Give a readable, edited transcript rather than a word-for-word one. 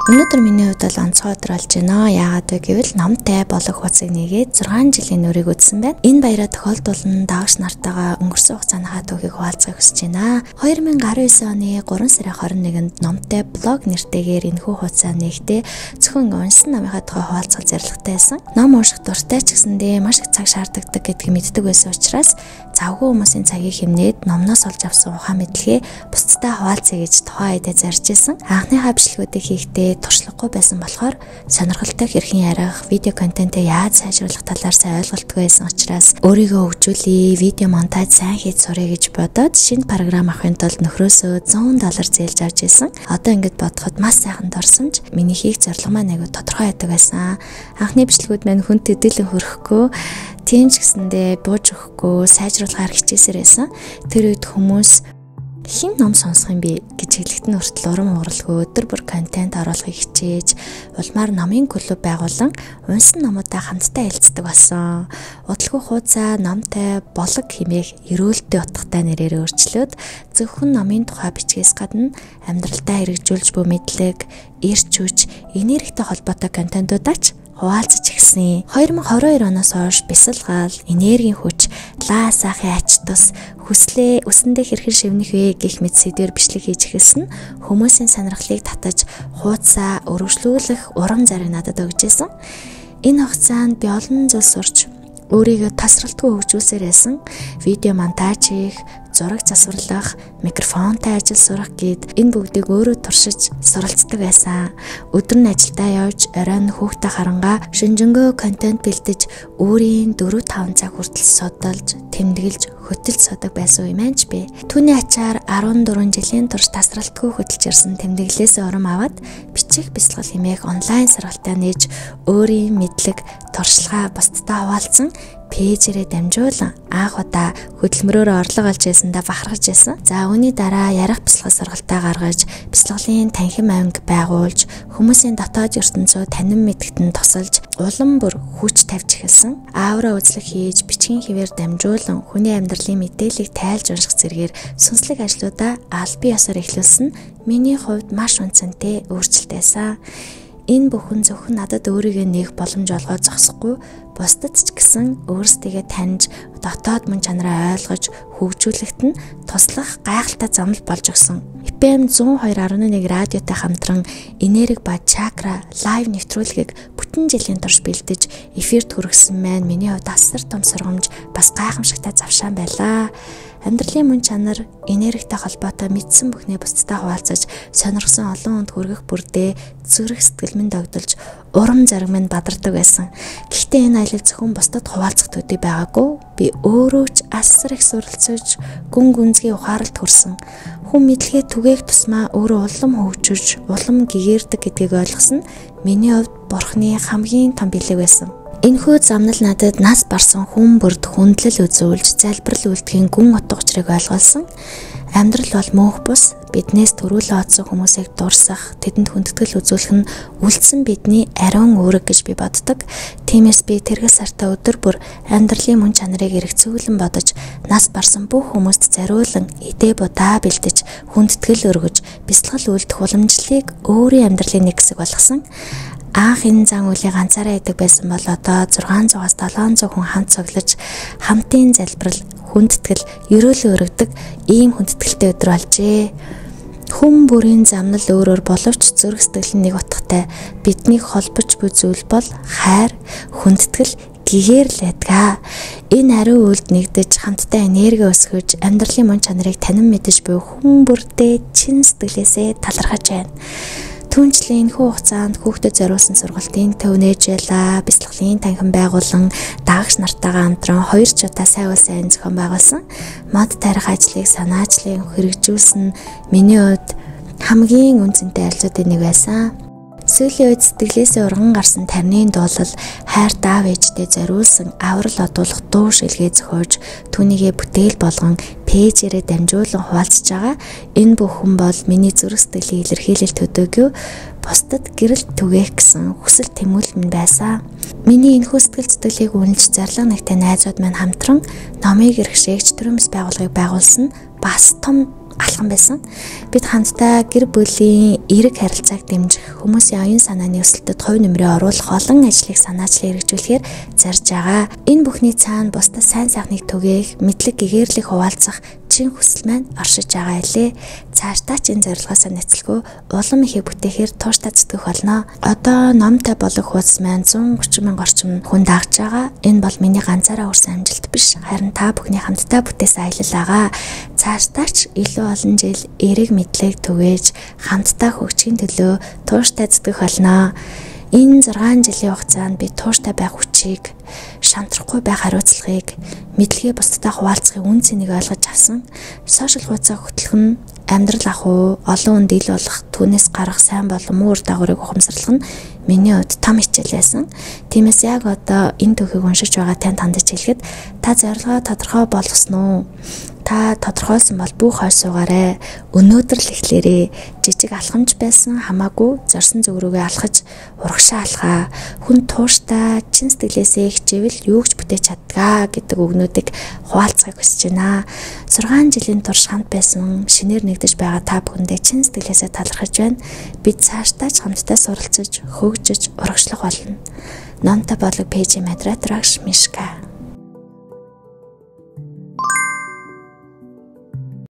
Өнөөдөр миний хувьд бол онцгой өдөр болж байна. Яагаад вэ гэвэл номтой болог хуудсыг нэгээд 6 жилийн нурийг үдсэн байна. Энэ баяраа тохиолдуулан даагш нартайгаа өнгөрсөн хугацааныхаа түүхийг хуваалцахыг хүсэж байна. 2019 оны 3 сарын 21-нд номтой блог нэртэйгээр энэхүү хуудасаа нэхдээ зөвхөн уншсан номынхаа тухай хуваалцах зорилготой байсан. Ном унших дуртай ч гэсэндээ маш их цаг шаарддаг гэдгийг мэддэг байсан учраас завгүй хүмүүсийн цагийг хэмнээд номноос олж авсан ухаан мэдлэгээ бусдад хуваалцъя гэж тухайн үедээ зарж исэн. Анхныхаа бичлэгүүдийг хийхдээ туршлагагүй байсан болохоор сонирхолтой хэрхэн ярих, видео контентыг яаж сайжруулах талаар сайн ойлголтгүй байсан учраас өөрийгөө хөгжүүлье, видео монтаж сайн хийж сурах гэж бодоод шинэ програм авахын тулд нөхрөөсөө $100 зээлж авч исэн. Одоо ингэж бодоход маш сайхан дорсомж миний хийх зорилго маань аягүй тодорхой байдаг байсан. Анхны бичлэгүүд маань хүнд төдийлөн хөрөхгүй, тийм ч гэсэндээ бууж өгөхгүй, сайжруулахаар хичээсээр байсан. Тэр үед хүмүүс хин ном сонсох юм бэ гэж хэлэхэд нь хүртэл урам ууралгүй өдөр бүр контент оруулахыг хичээж улмаар номын клуб байгуулан унсан номуудаа хамтдаа хэлцдэг болсон. Удалгүй хуудасаа номтой болог хэмээх эрүүлдэ утгатай нэрээр өөрчлөөд зөвхөн номын тухай бичгээс гадна амьдралдаа хэрэгжүүлж буй мэдлэг, эрч хүч, энергитэй холбоотой контентуудаа ч хуваалцаж эхэлсэн. 2022 оноос хойш бясалгал, энергийн хүч, лаасахын ач тус, хүслээ өсөндөө хэрхэн шивнэх вэ гэх мэт сэдвээр бичлэг хийж эхэлсэн. Хүмүүсийн сонирхлыг татаж хуудасаа өргөжлүүлэх урам зориг надад өгч ирсэн. Энэ хугацаанд би олон зүйл сурч өөрийгөө тасралтгүй хөгжүүлсээр байсан. Видео монтаж хийх, зураг засварлах, микрофонтой ажил сурах гэд энэ бүгдийг өөрөө туршиж суралцдаг байсан. Өдөр нь ажилдаа явж, оройн хүүхдээ харангаа шинжэнгөө контент бэлдэж, өөрийн 4-5 цаг хүртэл судалж, тэмдэглэж, хөтөлж судаг байсан юм аанч би. Түүний ачаар 14 жилийн турш тасралтгүй хөтөлж ирсэн тэмдэглэлээс урам аваад бичих бясалгал хэмээх онлайн сургалтаа нээж өөрийн мэдлэг, туршлагаа бусдад хуваалцсан пэйжээрээ дамжуулан анх удаа хөдөлмөрөөр орлого олж байсандаа бахархаж байсан. За үүний дараа ярих бясалгал сургалтаа гаргаж, бясалгалын танхим анги байгуулж, хүмүүсийн дотоод ертөнцөө танин мэдгэдэнд тусалж, улам бүр хүч тавьж эхэлсэн. Аавраа үзлэг хийж, бичгийн хэвээр дамжуулан хүний амьдралын мэдээллийг тайлж унших зэргээр сүнслэг ажлуудаа аль бие ёсоор эхлүүлсэн миний хувьд маш үнцэнтэй өөрчлөлт байсан. Энэ бүхэн зөвхөн надад өөрийгөө нээх боломж олгоод зогсохгүй, бусдад ч гэсэн өөрсдийгөө таньж, дотоод мөн чанараа ойлгож, хөгжүүлэхэд нь туслах гайхалтай замл болж өгсөн. FM 102.1 радиотой хамтран энерги ба чакра лайв нэвтрүүлгийг бүтэн жилийн турш бэлдэж эфирт хүргэсэн маань миний хувьд асар том сургамж, бас гайхамшигтай завшаан байлаа. Амьдралын мөн чанар, энергитэй холбоотой мэдсэн бүхнээ бусдад хуваалцаж, сонирхсан олон хүнд хүргэх бүрдээ зүрх сэтгэл минь догдолж, урам зориг минь бадардаг байсан. Гэхдээ энэ аялал зөвхөн бусдад хуваалцах төдий байгаагүй. Би өөрөө ч асар их суралцаж, гүн гүнзгий ухаалд хүрсэн. Хүн мэдлэгээ түгээх тусмаа өөрөө улам хөгжиж, улам гэгэрдэг гэдгийг ойлгосон. Миний хувьд Бурхны хамгийн том бэлэг байсан. Энэхүү замнал надад нас барсан хүн бүрд хүндлэл үзүүлж, залбирал үйлдэхийн гүн утга учирыг ойлгуулсан. Амьдрал бол мөнх бус, биднээс төрүүлээ одсон хүмүүсийг дурсах, тэдэнд хүндэтгэл үзүүлэх нь үлдсэн бидний ариун үүрэг гэж би боддог. Тиймээс би тэргэл сартаа өдөр бүр амьдралын мөн чанарыг эргцүүлэн бодож, нас барсан бүх хүмүүст зориулан эдээ будаа бэлдэж, хүндэтгэл өргөж, бясалгал үйлдэх уламжлалыг өөрийн амьдралын нэг хэсэг болгосон. Анх энэ зан үйлийг ганцаараа хийдэг байсан бол одоо 600-аас 700 хүн хамт цуглаж, хамтын залбирал, хүндэтгэл, ерөөлөө өргөдөг ийм хүндэтгэлтэй өдөр болжээ. Хүн бүрийн замнал өөрөөр боловч зүрх сэтгэл нэг утгатай. Биднийг холбож буй зүйл бол хайр, хүндэтгэл, гэгээрлэдгээ. Энэ хариу үйлд нэгдэж, хамтдаа энерги өсгөж, амьдралын мөн чанарыг танин мэдэж буй хүн бүрдээ чин сэтгэлээсээ талархаж байна. Түүнчлэн энэхүү хугацаанд хүүхдэд зориулсан сургалтын төв нээж байлаа. Бясалгалын танхим байгуулан даагш нартайгаа хамтран 2 ч удаа сайн зохион байгуулсан. Мод тарих ажлыг санаачлан хэрэгжүүлсэн миний хувьд хамгийн үнцэнтэй ажлуудын нэг байсан. Сүүлийн үед сэтгэлээсээ урган гарсан тарны дуулал, хайр даав ээжтэй зориулсан аврал одуулах дуу шилгээ зохиож, түүнийгээ бүтээл болгон пэйжээрээ дамжуулан хуваалцж байгаа. Энэ бүхэн бол миний зүрх сэтгэлийн илэрхийлэл төдөөгүй, бусдад гэрэл түгээх гэсэн хүсэл тэмүүлэл минь байсан. Миний энэхүү сэтгэл зүйдлийг үнэлж зарлага нэгтэй найзууд маань хамтран номыг эрхшээгч төрөмс байгууллагыг байгуулсан бас том алхам байсан. Бид хамтдаа гэр бүлийн эерэг харилцааг дэмжих, хүмүүсийн оюун санааны өсөлтөд хувь нэмрээ оруулах олон ажлыг санаачлан хэрэгжүүлэхээр зарж байгаа. Энэ бүхний цаана бусдад сайн сайхныг түгээх, мэдлэг гэгэрлэх хуваалцах чин хүсэл маань оршиж байгаа илээ. Цаашдаа ч энэ зорилгоосоо нэцэлгүй улам ихийг бүтээхээр тууштай зүтгэх болно. Одоо номтой болох хуудас маань 130 мянга орчим хүн дагж байгаа. Энэ бол миний ганцаараа хүрсэн амжилт биш. Харин та бүхний хамтдаа бүтээсэн аялал байгаа. Цаашдаа ч илүү олон жил эерэг мэдлэг түгээж хамтдаа хөгжихийн төлөө тууштай зүтгэх болно. Энэ 6 жилийн хугацаанд би тууштай байх хүчийг, шантрахгүй байх хариуцлагыг, мэдлэгээ бусдад хуваалцахын үн цэнийг ойлгож авсан. Сошиал хуудасаа хөтлөх нь амьдрал ахуй, олон хүнд ил болох, түүнээс гарах сайн болон муу үр дагаврыг ухамсарлах нь миний хувьд том хичээл байсан. Тиймээс яг одоо энэ түүхийг уншиж байгаа танд хандаж хэлэхэд та зорилгоо тодорхой болгосноо? Та тодорхойлсон бол бүх хойш суугаарай. Өнөөдөр л эхлээрээ. Жижиг алхамж байсан хамаагүй зорсон зүг рүүгээ алхаж урагшаа алхаа. Хүн тууштай чин сэтгэлээсээ хичээвэл юу ч бүтээж чаддгаа гэдэг үгнүүдийг хуваалцахыг хүсэж байна. 6 жилийн турш хамт байсан, шинээр нэгдэж байгаа та бүхэндээ чин сэтгэлээсээ талархаж байна. Бид цаашдаа ч хамтдаа суралцаж, хөгжиж, урагшлах болно. Номтой бодлого пэйжийн модератор Мишка.